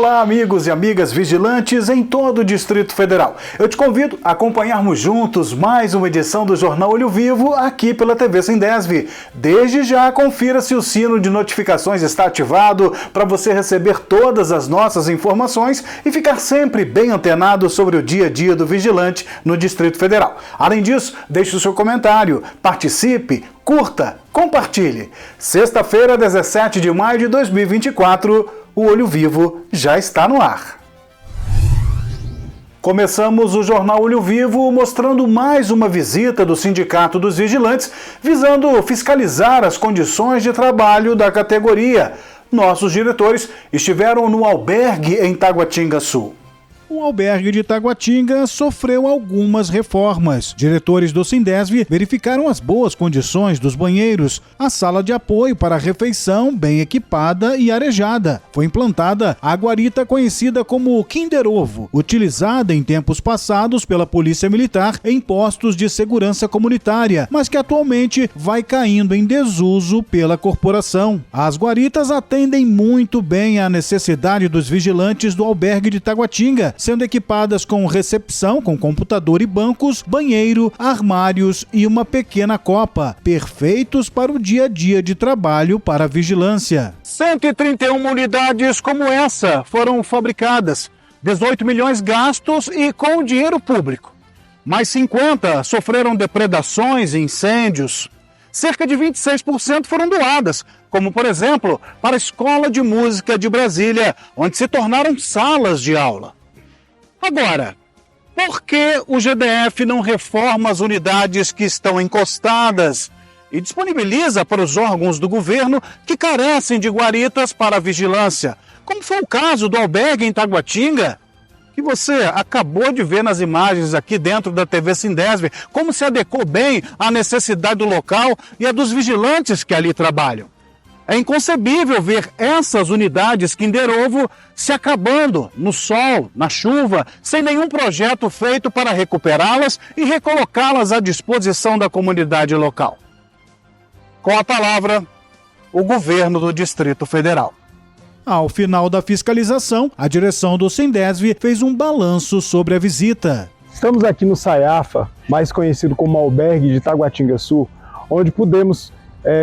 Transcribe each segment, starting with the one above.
Olá, amigos e amigas vigilantes em todo o Distrito Federal. Eu te convido a acompanharmos juntos mais uma edição do Jornal Olho Vivo aqui pela TV Sindesv. Desde já, confira se o sino de notificações está ativado para você receber todas as nossas informações e ficar sempre bem antenado sobre o dia a dia do vigilante no Distrito Federal. Além disso, deixe o seu comentário, participe, curta, compartilhe. Sexta-feira, 17 de maio de 2024, o Olho Vivo já está no ar. Começamos o Jornal Olho Vivo mostrando mais uma visita do Sindicato dos Vigilantes, visando fiscalizar as condições de trabalho da categoria. Nossos diretores estiveram no albergue em Taguatinga Sul. O albergue de Taguatinga sofreu algumas reformas. Diretores do Sindesv verificaram as boas condições dos banheiros. A sala de apoio para a refeição, bem equipada e arejada. Foi implantada a guarita conhecida como Kinder Ovo, utilizada em tempos passados pela Polícia Militar em postos de segurança comunitária, mas que atualmente vai caindo em desuso pela corporação. As guaritas atendem muito bem à necessidade dos vigilantes do albergue de Taguatinga, sendo equipadas com recepção, com computador e bancos, banheiro, armários e uma pequena copa, perfeitos para o dia a dia de trabalho para a vigilância. 131 unidades como essa foram fabricadas, 18 milhões gastos e com dinheiro público. Mais 50 sofreram depredações e incêndios. Cerca de 26% foram doadas, como por exemplo para a Escola de Música de Brasília, onde se tornaram salas de aula. Agora, por que o GDF não reforma as unidades que estão encostadas e disponibiliza para os órgãos do governo que carecem de guaritas para a vigilância, como foi o caso do albergue em Taguatinga, que você acabou de ver nas imagens aqui dentro da TV Sindesv, como se adequou bem à necessidade do local e a dos vigilantes que ali trabalham. É inconcebível ver essas unidades Kinder Ovo se acabando no sol, na chuva, sem nenhum projeto feito para recuperá-las e recolocá-las à disposição da comunidade local. Com a palavra, o governo do Distrito Federal. Ao final da fiscalização, a direção do Sindesv fez um balanço sobre a visita. Estamos aqui no Saiafa, mais conhecido como albergue de Taguatinga Sul, onde pudemos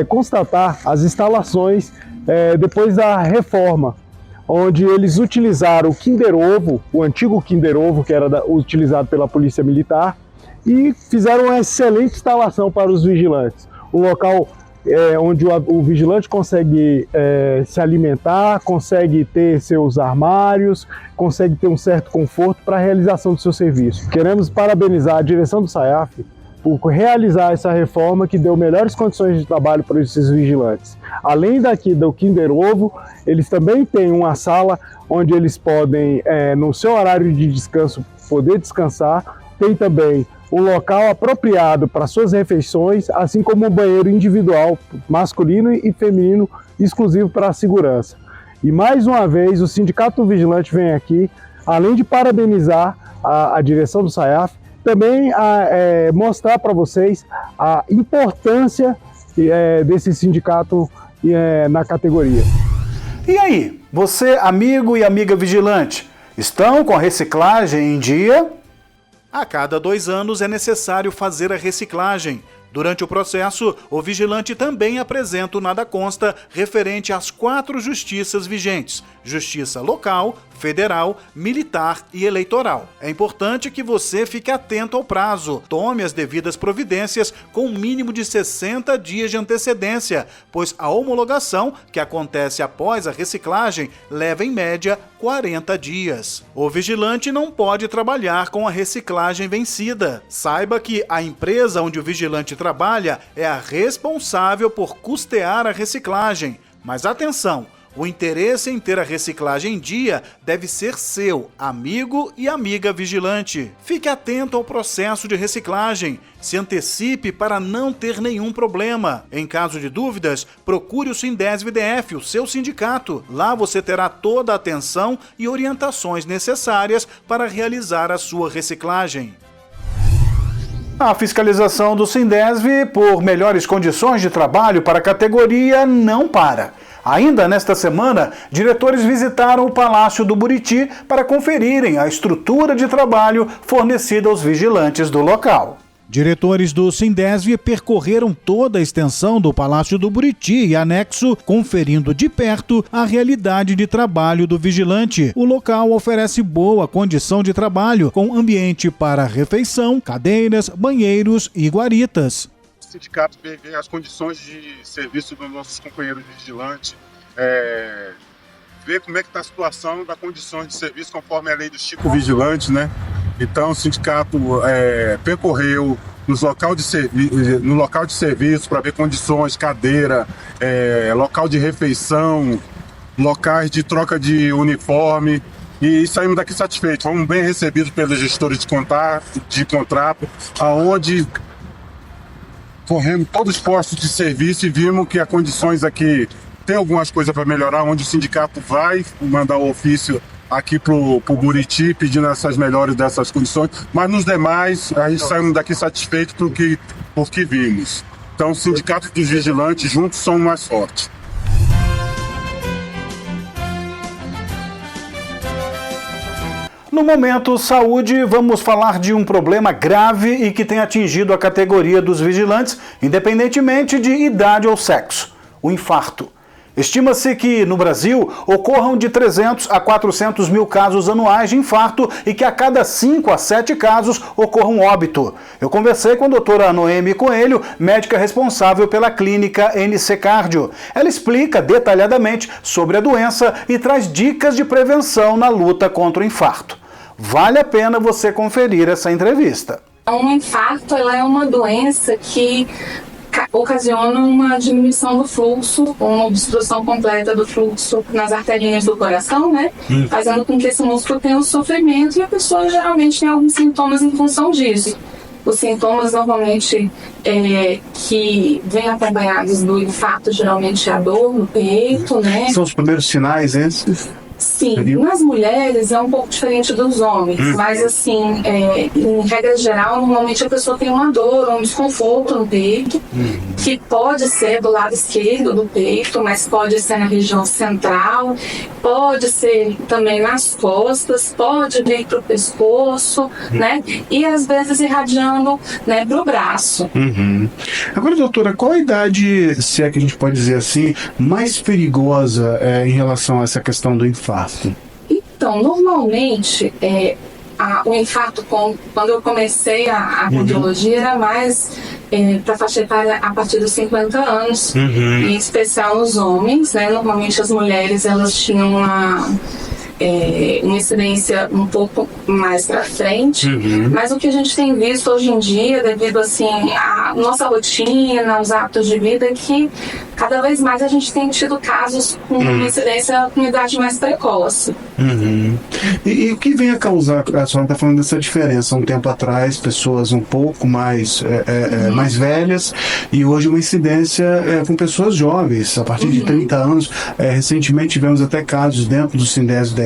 constatar as instalações depois da reforma, onde eles utilizaram o Kinder Ovo, o antigo Kinder Ovo que era utilizado pela Polícia Militar, e fizeram uma excelente instalação para os vigilantes. Um local onde o vigilante consegue se alimentar, consegue ter seus armários, consegue ter um certo conforto para a realização do seu serviço. Queremos parabenizar a direção do SAIAF por realizar essa reforma que deu melhores condições de trabalho para esses vigilantes. Além daqui do Kinder Ovo, eles também têm uma sala onde eles podem, no seu horário de descanso, poder descansar. Tem também um local apropriado para suas refeições, assim como um banheiro individual, masculino e feminino, exclusivo para a segurança. E mais uma vez, o Sindicato Vigilante vem aqui, além de parabenizar a direção do SAIAF, também mostrar para vocês a importância desse sindicato na categoria. E aí, você, amigo e amiga vigilante, estão com a reciclagem em dia? A cada 2 anos é necessário fazer a reciclagem. Durante o processo, o vigilante também apresenta o nada consta referente às 4 justiças vigentes: Justiça Local, Federal, Militar e Eleitoral. É importante que você fique atento ao prazo, tome as devidas providências com um mínimo de 60 dias de antecedência, pois a homologação, que acontece após a reciclagem, leva em média 40 dias. O vigilante não pode trabalhar com a reciclagem vencida. Saiba que a empresa onde o vigilante trabalha é a responsável por custear a reciclagem. Mas atenção! O interesse em ter a reciclagem em dia deve ser seu, amigo e amiga vigilante. Fique atento ao processo de reciclagem. Se antecipe para não ter nenhum problema. Em caso de dúvidas, procure o Sindesv-DF, o seu sindicato. Lá você terá toda a atenção e orientações necessárias para realizar a sua reciclagem. A fiscalização do Sindesv por melhores condições de trabalho para a categoria não para. Ainda nesta semana, diretores visitaram o Palácio do Buriti para conferirem a estrutura de trabalho fornecida aos vigilantes do local. Diretores do Sindesv percorreram toda a extensão do Palácio do Buriti e anexo, conferindo de perto a realidade de trabalho do vigilante. O local oferece boa condição de trabalho, com ambiente para refeição, cadeiras, banheiros e guaritas. O sindicato vê as condições de serviço dos nossos companheiros vigilantes, ver como é que está a situação das condições de serviço conforme a lei do Chico Vigilante, né? Então o sindicato percorreu no local de serviço para ver condições, cadeira, local de refeição, locais de troca de uniforme, e saímos daqui satisfeitos. Fomos bem recebidos pelos gestores de contrato, aonde corremos todos os postos de serviço e vimos que as condições aqui tem algumas coisas para melhorar, onde o sindicato vai mandar o ofício aqui pro Buriti pedindo essas melhores dessas condições, mas nos demais a gente saímos daqui satisfeito por que vimos. Então o sindicato dos vigilantes juntos são mais fortes. No Momento Saúde, vamos falar de um problema grave e que tem atingido a categoria dos vigilantes, independentemente de idade ou sexo: o infarto. Estima-se que, no Brasil, ocorram de 300 a 400 mil casos anuais de infarto e que a cada 5 a 7 casos ocorra um óbito. Eu conversei com a doutora Noemi Coelho, médica responsável pela clínica NC Cardio. Ela explica detalhadamente sobre a doença e traz dicas de prevenção na luta contra o infarto. Vale a pena você conferir essa entrevista. Um infarto é uma doença que ocasiona uma diminuição do fluxo, uma obstrução completa do fluxo nas arterinhas do coração, né? Fazendo com que esse músculo tenha um sofrimento, e a pessoa geralmente tem alguns sintomas em função disso. Os sintomas normalmente que vêm acompanhados do infarto geralmente é a dor no peito, né? São os primeiros sinais esses? Sim, nas mulheres é um pouco diferente dos homens, mas assim, em regra geral, normalmente a pessoa tem uma dor ou um desconforto no peito, que pode ser do lado esquerdo do peito, mas pode ser na região central, pode ser também nas costas, pode vir para o pescoço, né? E às vezes irradiando, né, para o braço. Agora, doutora, qual a idade, se é que a gente pode dizer assim, mais perigosa em relação a essa questão do infarto? Então, normalmente, o infarto, quando eu comecei a cardiologia, era mais para faixa etária a partir dos 50 anos, em especial nos homens, né? Normalmente as mulheres, elas tinham uma incidência um pouco mais para frente, mas o que a gente tem visto hoje em dia, devido assim à nossa rotina, aos hábitos de vida, é que cada vez mais a gente tem tido casos com incidência com idade mais precoce. E o que vem a causar, a senhora está falando dessa diferença, um tempo atrás, pessoas um pouco mais velhas, e hoje uma incidência com pessoas jovens, a partir de 30 anos. Recentemente tivemos até casos dentro do Sindesv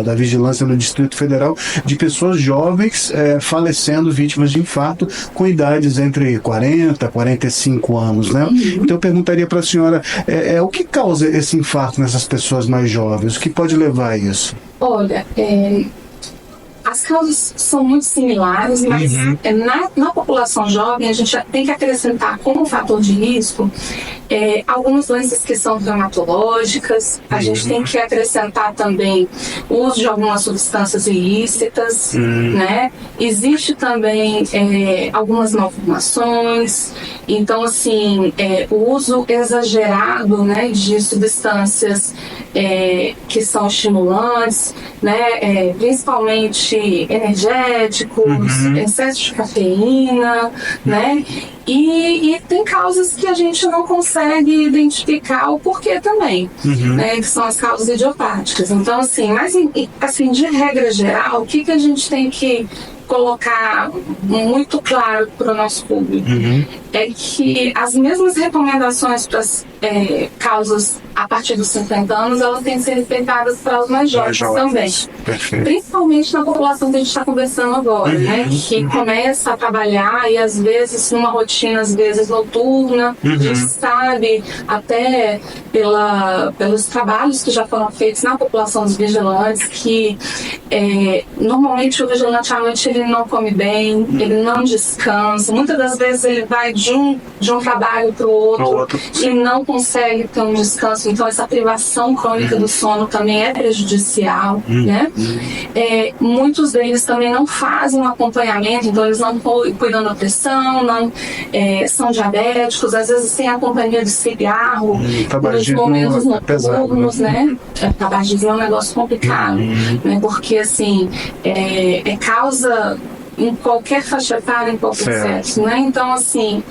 da Vigilância no Distrito Federal, de pessoas jovens falecendo vítimas de infarto com idades entre 40 e 45 anos, né? Então eu perguntaria para a senhora, o que causa esse infarto nessas pessoas mais jovens? O que pode levar a isso? Olha, as causas são muito similares, mas na população jovem a gente tem que acrescentar como fator de risco algumas doenças que são reumatológicas. A gente tem que acrescentar também o uso de algumas substâncias ilícitas, né? Existe também algumas malformações. Então, assim, o uso exagerado, né, de substâncias que são estimulantes, né, principalmente energéticos, excesso de cafeína, né? E tem causas que a gente não consegue identificar o porquê também, né, que são as causas idiopáticas. Então, assim, mas assim, de regra geral, o que a gente tem que colocar muito claro para o nosso público é que as mesmas recomendações para as causas a partir dos 50 anos, elas têm que ser respeitadas para os mais jovens também. Perfeito. Principalmente na população que a gente está conversando agora, né? Que começa a trabalhar e às vezes numa rotina, às vezes noturna. A gente sabe até pelos trabalhos que já foram feitos na população dos vigilantes que normalmente o vigilante à noite ele não come bem, ele não descansa. Muitas das vezes ele vai de um trabalho para o outro e não consegue ter um descanso. Então essa privação crônica do sono também é prejudicial, né? Muitos deles também não fazem um acompanhamento, então eles não cuidam da pressão, não são diabéticos, às vezes tem a companhia de cigarro nos momentos noturnos, né? Tabagismo é um negócio complicado, né? Porque assim, causa em qualquer faixa etária, em qualquer sexo, né? Então assim,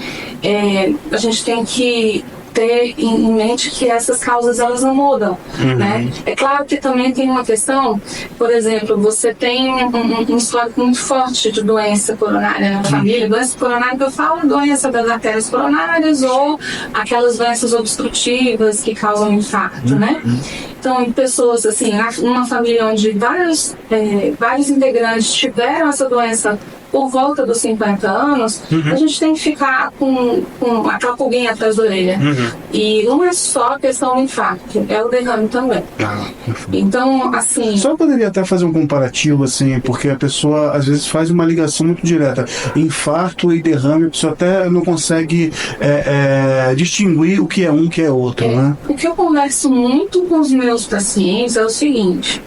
a gente tem que ter em mente que essas causas elas não mudam, né? É claro que também tem uma questão, por exemplo, você tem um histórico muito forte de doença coronária na família. Doença coronária que eu falo, doença das artérias coronárias ou aquelas doenças obstrutivas que causam infarto, né? Então, em pessoas assim, numa família onde vários integrantes tiveram essa doença por volta dos 50 anos, a gente tem que ficar com aquela pulguinha atrás da orelha. E não é só a questão do infarto, é o derrame também. Então, assim... Só poderia até fazer um comparativo, assim, porque a pessoa às vezes faz uma ligação muito direta. Infarto e derrame, a pessoa até não consegue distinguir o que é um, o que é outro, né? O que eu converso muito com os meus pacientes é o seguinte,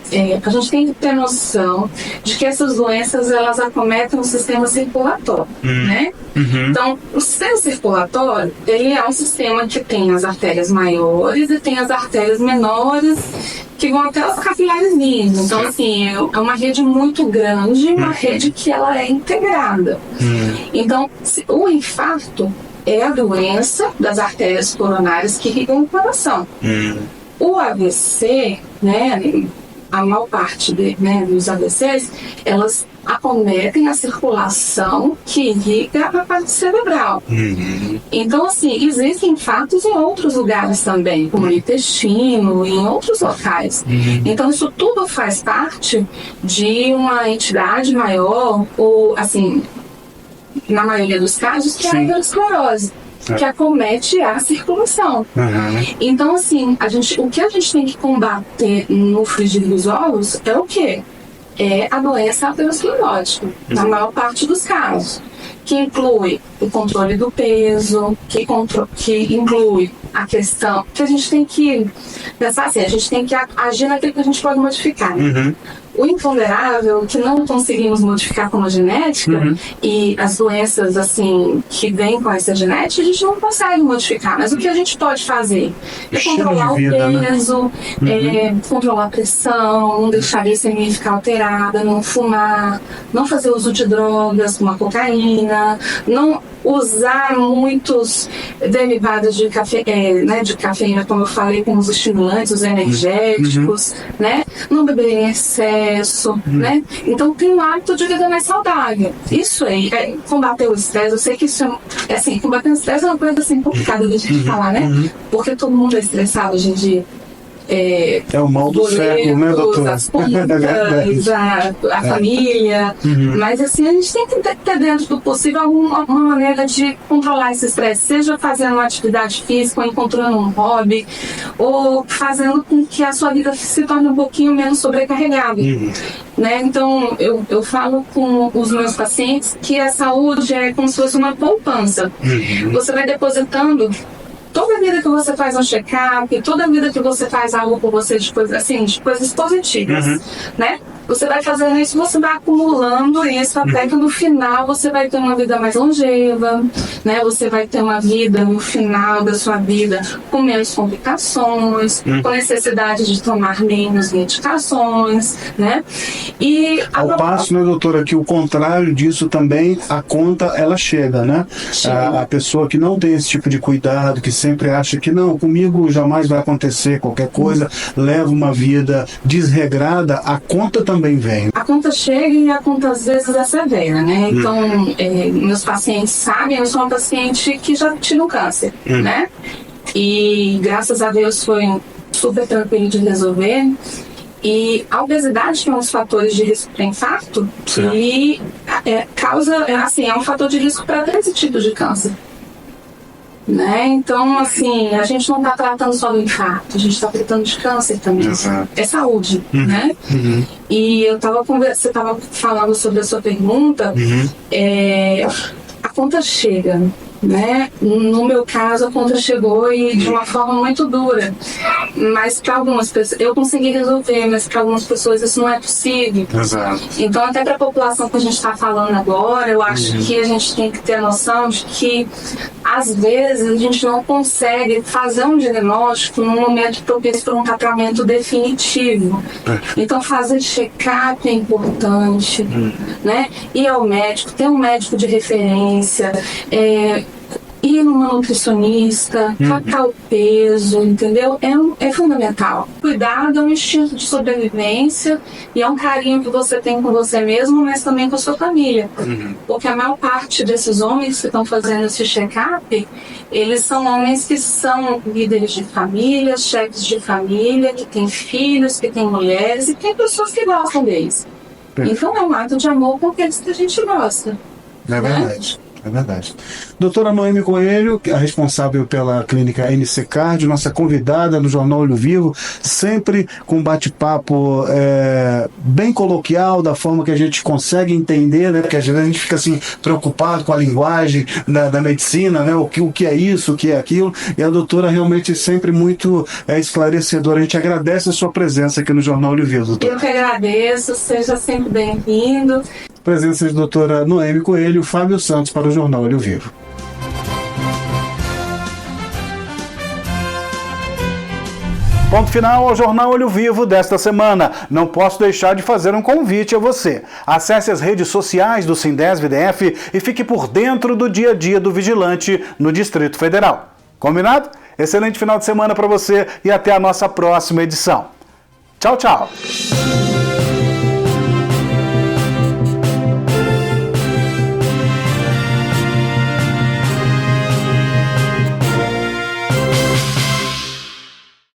a gente tem que ter noção de que essas doenças, elas acometem o sistema circulatório, né? Então, o sistema circulatório, ele é um sistema que tem as artérias maiores e tem as artérias menores que vão até os capilarezinhos. Então, assim, é uma rede muito grande, uma rede que ela é integrada. Então, o infarto é a doença das artérias coronárias que irrigam o coração. O AVC, né, a maior parte dos AVCs, elas acometem a circulação que irriga a parte cerebral. Então, assim, existem infartos em outros lugares também, como no intestino, em outros locais. Então, isso tudo faz parte de uma entidade maior, ou, assim, na maioria dos casos, que é a aterosclerose, que acomete a circulação. Então, assim, o que a gente tem que combater no frigir dos ovos é o quê? É a doença aterosclerótica, na maior parte dos casos, que inclui o controle do peso, que inclui a questão que a gente tem que pensar assim, a gente tem que agir naquilo que a gente pode modificar. O imponderável, que não conseguimos modificar com a genética, e as doenças assim que vêm com essa genética, a gente não consegue modificar. Mas o que a gente pode fazer é controlar o peso, controlar a pressão, não deixar a glicemia ficar alterada, não fumar, não fazer uso de drogas como a cocaína, não usar muitos derivados de cafeína, como eu falei, como os estimulantes, os energéticos, né? Não beber em excesso, né? Então tem um hábito de vida mais saudável. Isso aí, combater o estresse, eu sei que isso é assim, combater o estresse é uma coisa assim complicada de gente falar, né? Porque todo mundo é estressado hoje em dia. É o mal do século, né, doutora? As contas, a família. Mas assim, a gente tem que ter dentro do possível uma maneira de controlar esse estresse, seja fazendo uma atividade física, ou encontrando um hobby, ou fazendo com que a sua vida se torne um pouquinho menos sobrecarregada. Né? Então, eu falo com os meus pacientes que a saúde é como se fosse uma poupança. Você vai depositando toda vida que você faz um check-up, toda vida que você faz algo por você de coisas positivas, né? Você vai fazendo isso, você vai acumulando isso até que no final você vai ter uma vida mais longeva, né? Você vai ter uma vida no final da sua vida com menos complicações, com necessidade de tomar menos medicações, né? E ao passo, né, doutora, que o contrário disso também, a conta, ela chega, né? A pessoa que não tem esse tipo de cuidado, que sempre acha que não, comigo jamais vai acontecer qualquer coisa, leva uma vida desregrada, a conta também também vem? A conta chega e a conta às vezes é severa, né? Então, meus pacientes sabem, eu sou uma paciente que já tive câncer, né? E graças a Deus foi super tranquilo de resolver. E a obesidade, que é um dos fatores de risco para infarto, e causa, assim, é um fator de risco para 13 tipos de câncer. Né? Então, assim, a gente não está tratando só do infarto, a gente está tratando de câncer também. Exato. É saúde, né? E você estava falando sobre a sua pergunta, a conta chega, né? No meu caso, a conta chegou e de uma forma muito dura. Mas para algumas pessoas, eu consegui resolver, mas para algumas pessoas isso não é possível. Exato. Então, até para a população que a gente está falando agora, eu acho que a gente tem que ter a noção de que, às vezes, a gente não consegue fazer um diagnóstico no momento propício para um tratamento definitivo. Então, fazer check-up é importante, né? Ir ao médico, ter um médico de referência, ir numa nutricionista, tratar o peso, entendeu? É fundamental. Cuidado é um instinto de sobrevivência e é um carinho que você tem com você mesmo, mas também com a sua família. Porque a maior parte desses homens que estão fazendo esse check-up, eles são homens que são líderes de família, chefes de família, que têm filhos, que têm mulheres e que tem pessoas que gostam deles. Então é um ato de amor com aqueles que a gente gosta. É verdade. É verdade. Doutora Noemi Coelho, a responsável pela clínica NC Cardio, nossa convidada no Jornal Olho Vivo, sempre com um bate-papo bem coloquial, da forma que a gente consegue entender, né? Porque às vezes a gente fica assim, preocupado com a linguagem da medicina, né? O que é isso, o que é aquilo, e a doutora realmente sempre muito esclarecedora. A gente agradece a sua presença aqui no Jornal Olho Vivo, doutora. Eu que agradeço, seja sempre bem-vindo. Presença de doutora Noemi Coelho, Fábio Santos para o Jornal Olho Vivo. Ponto final ao Jornal Olho Vivo desta semana. Não posso deixar de fazer um convite a você. Acesse as redes sociais do Sindesv-DF e fique por dentro do dia a dia do vigilante no Distrito Federal. Combinado? Excelente final de semana para você e até a nossa próxima edição. Tchau, tchau!